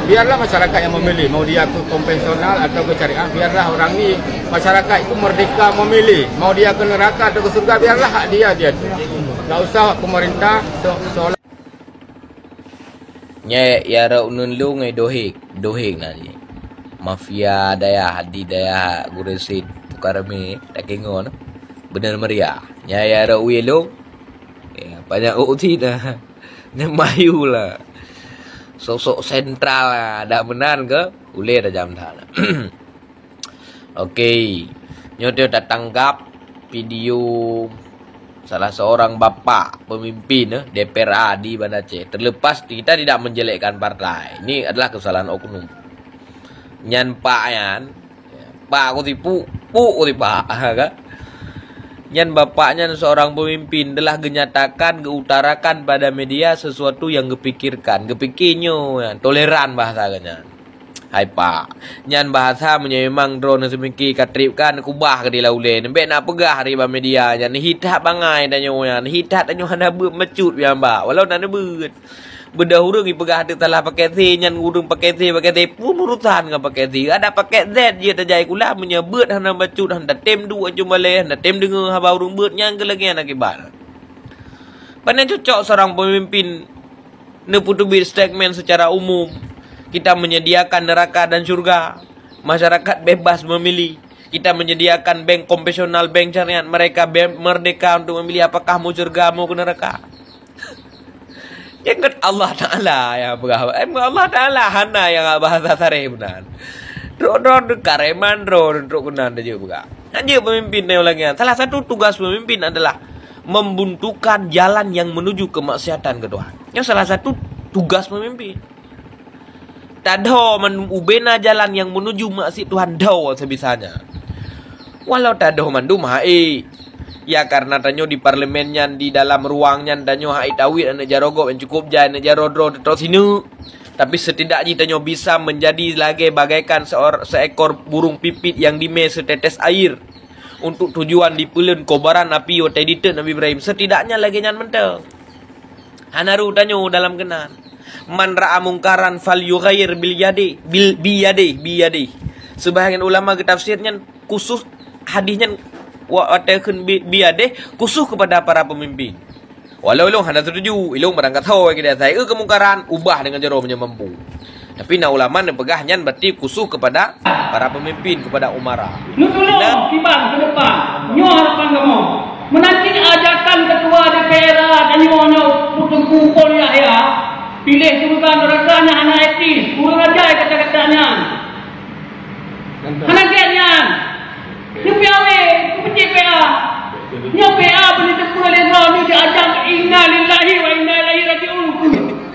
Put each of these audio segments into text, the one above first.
biarlah masyarakat yang memilih, mau dia ke konvensional atau ke syariah, biarlah orang ni, masyarakat itu merdeka memilih, mau dia ke neraka atau ke surga, biarlah hak dia. Tak usah pemerintah seolah ya ra unun lu ngai dohik na ni mafia daya hadi daya guresit tukarame takengo no benar meriah ya ra uelo ya banyak uti dah nemayu lah sosok sentral lah dak benar ke ule dah jam dah. Okey, nyoto dah tanggap video salah seorang bapak pemimpin DPR di Banda Aceh. Terlepas kita tidak menjelekkan partai, ini adalah kesalahan oknum. Nyan pak yan, pak aku tipu pak, kan? Nyan bapaknya seorang pemimpin telah menyatakan, geutarakan pada media sesuatu yang gepikirkan, gepikirnya, toleran bahasanya. Hai pak, nyan bahasa memang drone semiki katripkan kubah ke di laule. Nembek nak pegah di media nyan hitat bangai dan nyoyan, hitat dan nyohan ber mecut biar mbak. Walau nak beut. Berdahulu gi pegah ada telah pakai C nyan gudung pakai C pun urusan dengan pakai C. Ada pakai Z dia terjai kula menyebut hana mecut hana tem dua cuma leh, hana tem dengar haba urung beut nyan ke lagi anak akibat. Panen cocok seorang pemimpin ne putubit statement secara umum. Kita menyediakan neraka dan surga. Masyarakat bebas memilih. Kita menyediakan bank konvensional, bank syariat. Mereka merdeka untuk memilih apakah mau surga, mau ke neraka. Jangan Allah Ta'ala yang bergawat. Allah Ta'ala hana yang bahasa sarih benar. Drone kareman drone untuk benar dia juga. Hanya pemimpin yang lagi. Salah satu tugas pemimpin adalah membuntukan jalan yang menuju kemaksiatan ke Tuhan. Yang salah satu tugas pemimpin. Tado ubena jalan yang menuju maksud Tuhan dao sebisanya. Walau tado mandu mahai. Ya karena tanyo di parlemennya di dalam ruangnya tanyo hai tawit anak jarogo yang cukup jai anak jarodro terus sini. Tapi setidaknya tanyo bisa menjadi lagi bagaikan seekor burung pipit yang dime setetes air untuk tujuan dipulun kobaran api o tedite Nabi Ibrahim. Setidaknya lagi nyan menteng. Hanaru tanyo dalam kenan. Man ra'a mungkaran fal yughayyir bil yadi. Sebahagian ulama ketafsirnya khusus hadisnya wa atakeun bi yadi khusus kepada para pemimpin. Walau ilung hendak setuju, ilung berangkat tahu kita saya kemungkaran ubah dengan jero mampu. Tapi na ulama yang pegahnya berarti khusus kepada para pemimpin, kepada umara. Nutulung timbang ke depan. Nyo harapan kamu. Menanti ajakan ketua DPR dan nyonya untuk kumpul ya. Pilih surga nerakanya anak etis. Kurang ajar kata-katanya. Anak kiannya. Nyo PAW, kepenci PA. Nyo PA beli tepung oleh Rawi diajak inna lillahi wa inna ilaihi raji'un.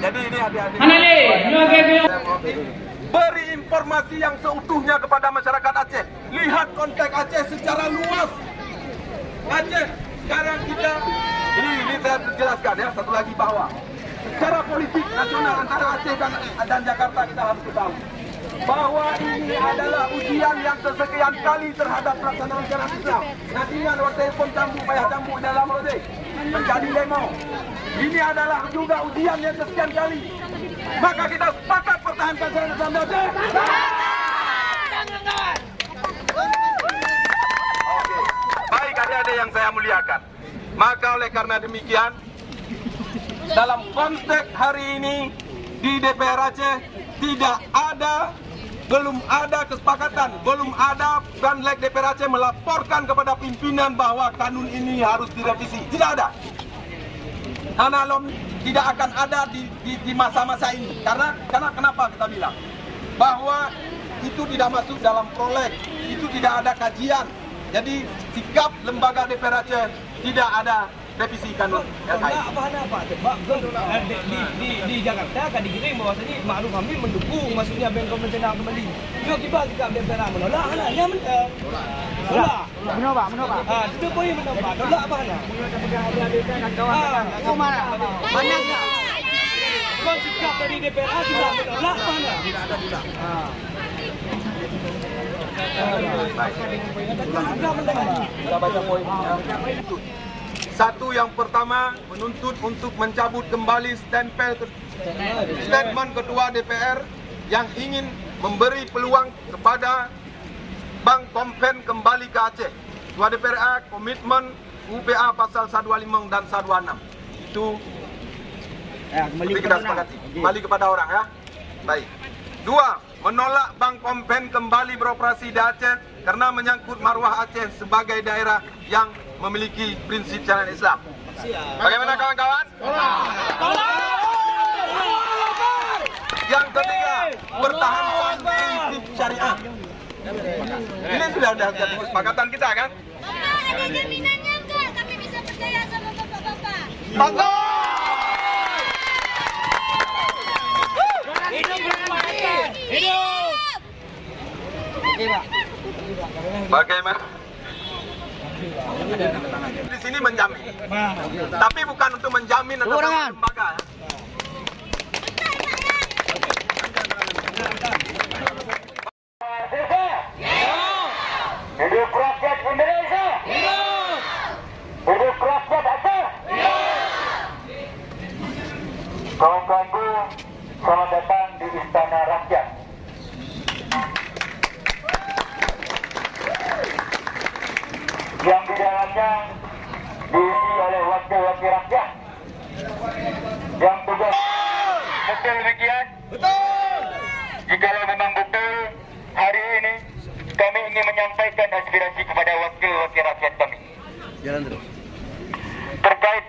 Jadi ini adik-adik. Anak le, nyo PA. Beri informasi yang seutuhnya kepada masyarakat Aceh. Lihat konteks Aceh secara luas. Aceh sekarang kita ini saya jelaskan ya, satu lagi bahwa secara politik nasional antara Aceh dan Jakarta kita harus ketahui bahwa ini adalah ujian yang kesekian kali terhadap pelaksanaan syariat Islam. Nantinya waktu telefon cambuk payah cambuk dalam rode menjadi demo. Ini adalah juga ujian yang kesekian kali. Maka kita sepakat pertahankan syariat Islam di Aceh. Oke, baik adik-adik yang saya muliakan. Maka oleh karena demikian, dalam konteks hari ini di DPR Aceh belum ada kesepakatan, belum ada Banlek DPR Aceh melaporkan kepada pimpinan bahwa kanun ini harus direvisi. Tidak ada. Analom tidak akan ada di masa-masa ini. Karena kenapa kita bilang bahwa itu tidak masuk dalam proleg, itu tidak ada kajian. Jadi sikap lembaga DPR Aceh tidak ada revisi kanun. Di Jakarta kan digiring bahwasanya Ma'ruf Amin mendukung masuknya bank konvensional kembali. Yo kibar sikap DPR menolak anaknya mentang. Menolak. Ah, itu poin menolak. Menolak apa ana? Kau mana? Mana enggak? Kau sikap dari DPR sudah menolak apa ana? Tidak ada juga. Kita baca poin. Satu, yang pertama menuntut untuk mencabut kembali statement Ketua DPR yang ingin memberi peluang kepada Bank Kompen kembali ke Aceh. Ketua DPRA komitmen UPA pasal 125 dan 126. Itu kita sepakati. Kembali kepada orang ya. Baik. 2. Menolak Bank Kompen kembali beroperasi di Aceh karena menyangkut maruah Aceh sebagai daerah yang memiliki prinsip syariat Islam. Bagaimana kawan-kawan? Yang ketiga, pertahankan prinsip syariah. Ini sudah jadi kesepakatan kita kan? Bapak, ada jaminannya enggak? Kami bisa percaya sama bapak-bapak. Hidup! Bagaimana? Di sini menjamin. Tapi bukan untuk menjamin atau lembaga. Hidup rakyat Indonesia. Hidup rakyat Aceh. Kawan-kawanku, selamat datang di Istana Rakyat. Yang di dalamnya diisi oleh wakil-wakil rakyat. Yang tugas betul demikian. Betul. Jikalau memang betul hari ini kami ingin menyampaikan aspirasi kepada wakil-wakil rakyat kami. Jalan terus. Terkait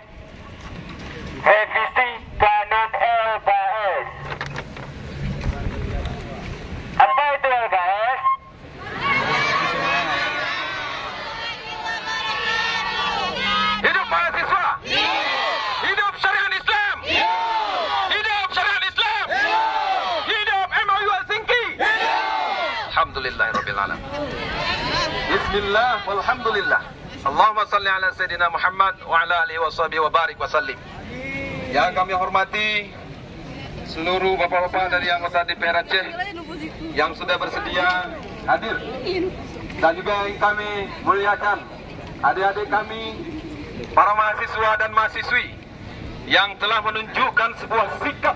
revisi kanun LKS. Apa itu LKS? Hidup mahasiswa. Hidup syariat Islam. Hidup syariat Islam. Hidup MOU Helsinki. Alhamdulillahirabbil alamin. Bismillah walhamdulillah. Allahumma salli ala sayyidina Muhammad wa ala alihi washabihi wa barik wa sallim. Yang kami hormati seluruh bapak-bapak dari anggota DPR Aceh yang sudah bersedia hadir, dan juga yang kami muliakan adik-adik kami, para mahasiswa dan mahasiswi yang telah menunjukkan sebuah sikap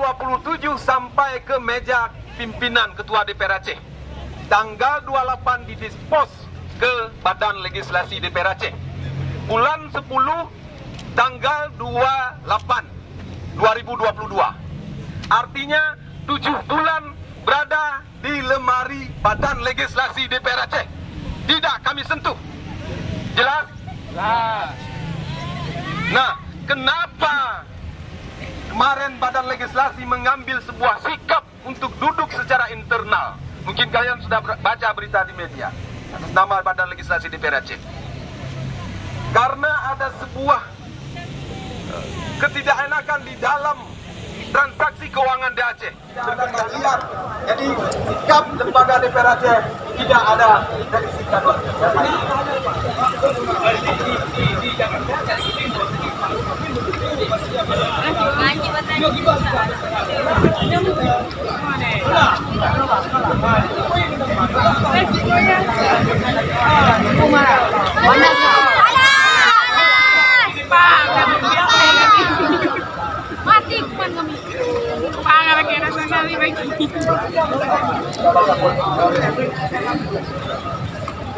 27 sampai ke meja pimpinan Ketua DPR Aceh. Tanggal 28 didispos ke Badan Legislasi DPR Aceh. Bulan 10 tanggal 28 2022. Artinya 7 bulan berada di lemari Badan Legislasi DPR Aceh. Tidak kami sentuh. Jelas? Nah, kenapa kemarin Badan Legislasi mengambil sebuah sikap untuk duduk secara internal? Mungkin kalian sudah baca berita di media atas nama Badan Legislasi DPR Aceh. Karena ada sebuah ketidakenakan di dalam transaksi keuangan di Aceh. Jadi sikap lembaga DPR Aceh tidak ada dari sikap.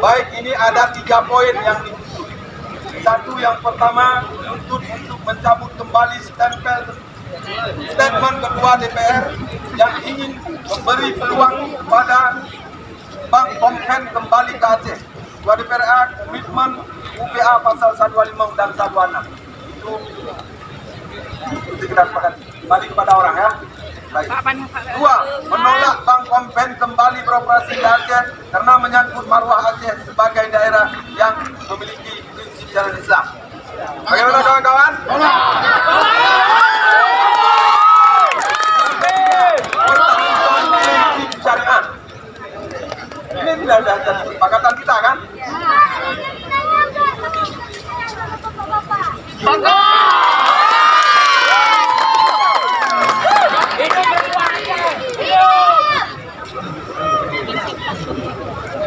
Baik, ini ada 3 poin yang satu, yang pertama untuk mencabut kembali statement Ketua DPR yang ingin memberi peluang kepada Bank Kompen kembali ke Aceh. Ketua DPRA komitmen UPA pasal 125 dan 126. Itu kita sepakati. Kembali kepada orang ya. Baik. 2. Menolak Bank Kompen kembali beroperasi di Aceh karena menyangkut maruah Aceh sebagai daerah yang memiliki prinsip syariat Islam. Bagaimana kawan-kawan? Prinsip syariat. Ini sudah jadi kesepakatan kita kan?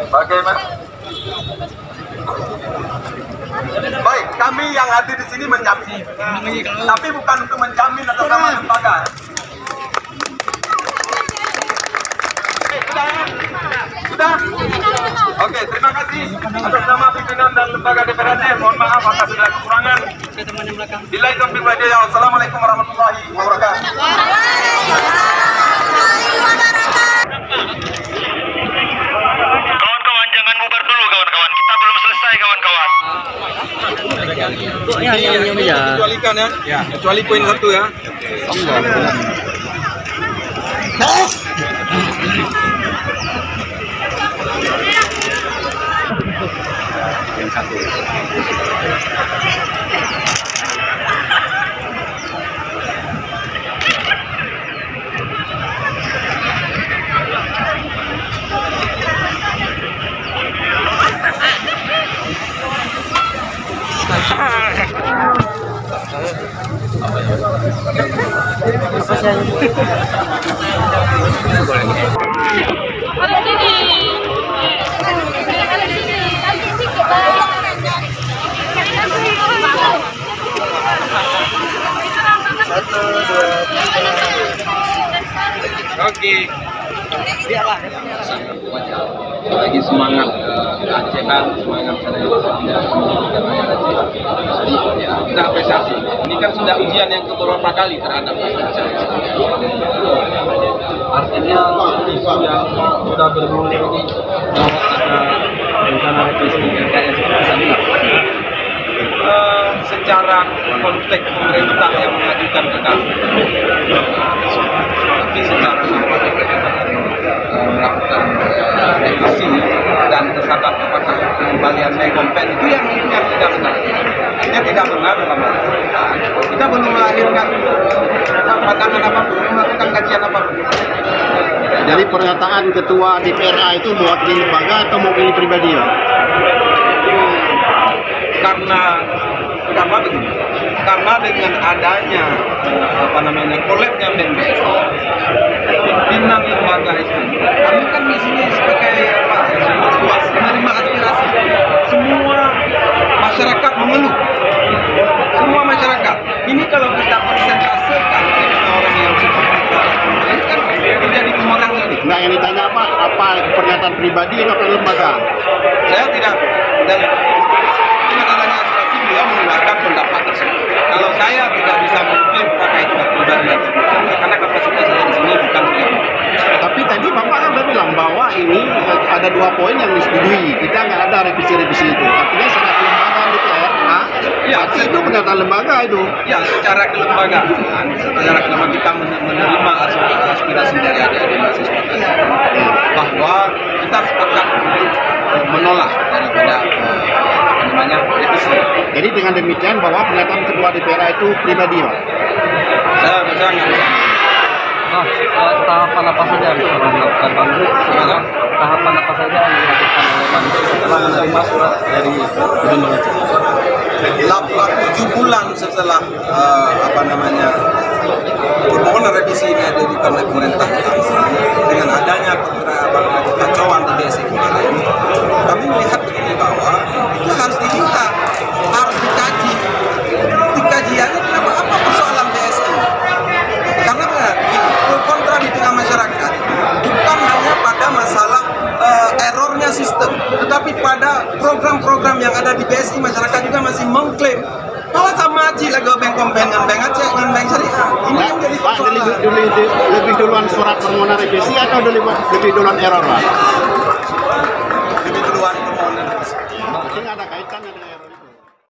Bagaimana? Baik, kami yang hadir di sini menjamin, tapi bukan untuk menjamin atau nama lembaga. lembaga DPR Aceh. Mohon maaf atas segala kekurangan. Bila itu pribadi, wassalamualaikum warahmatullahi wabarakatuh. Kawan-kawan jangan bubar dulu kawan-kawan. Kita belum selesai kawan-kawan. Kecualikan ya. Kecuali poin 1 ya. Oke. Lagi semangat Acehan, semangat kita apresiasi. Ini kan sudah ujian yang keberapa kali terhadap Aceh. Artinya isu yang sudah bergulir ini bahwa ada rencana revisi RKS bisa dilakukan. Secara konteks pemerintah yang mengajukan ke kami, tapi secara melakukan revisi dan terhadap apakah pengembalian Mekompen itu yang tidak benar. Artinya tidak benar dalam hal kita belum melahirkan pandangan apapun, melakukan kajian apapun. Jadi pernyataan ketua DPRA itu mewakili lembaga atau mewakili pribadi ya? Karena begini, karena dengan adanya kolabnya BNPS, pimpinan lembaga itu, kami kan di sini sebagai luas menerima aspirasi. Semua masyarakat mengeluh, semua masyarakat. Ini kalau kita persentasekan orang yang ini kan menjadi orang ini. Nah, yang ditanya apa pernyataan pribadi atau lembaga? Saya tidak adanya aspirasi, beliau mengeluarkan pendapat tersebut. Kalau saya tidak bisa mengklaim apakah itu pribadi, karena kapasitas saya di sini bukan pribadi. Tapi tadi Bapak kan udah bilang bahwa ini ada 2 poin yang disetujui. Kita nggak ada revisi-revisi itu. Artinya secara kelembagaan DPR, ya, itu pernyataan lembaga itu. Ya, secara kelembagaan kita menerima aspirasi dari adik-adik mahasiswa bahwa kita sepakat menolak daripada revisi. Jadi dengan demikian bahwa pernyataan ketua DPR itu pribadi, Pak? Saya nggak bisa. Tahapan apa saja yang telah dilakukan Bang? Tahapan apa saja yang dilakukan oleh Bang setelah menerima surat dari Gubernur Aceh? 7 bulan setelah permohonan revisi ini diajukan oleh pemerintah dengan adanya kekacauan di BSI kemarin, kami melihat begini bahwa itu harus dilihat, harus dikaji. Kajiannya kenapa apa persoalan BSI? Karena kontra di tengah masyarakat bukan hanya pada masalah errornya sistem, tetapi pada program-program yang ada di BSI, masyarakat juga masih mengklaim bahwa sama aja lagu bank kompen dengan bank Aceh dengan bank syariah. Ini yang jadi persoalan. Lebih duluan surat permohonan revisi atau lebih duluan error, Pak? Lebih duluan permohonan revisi. Mungkin ada kaitannya dengan error.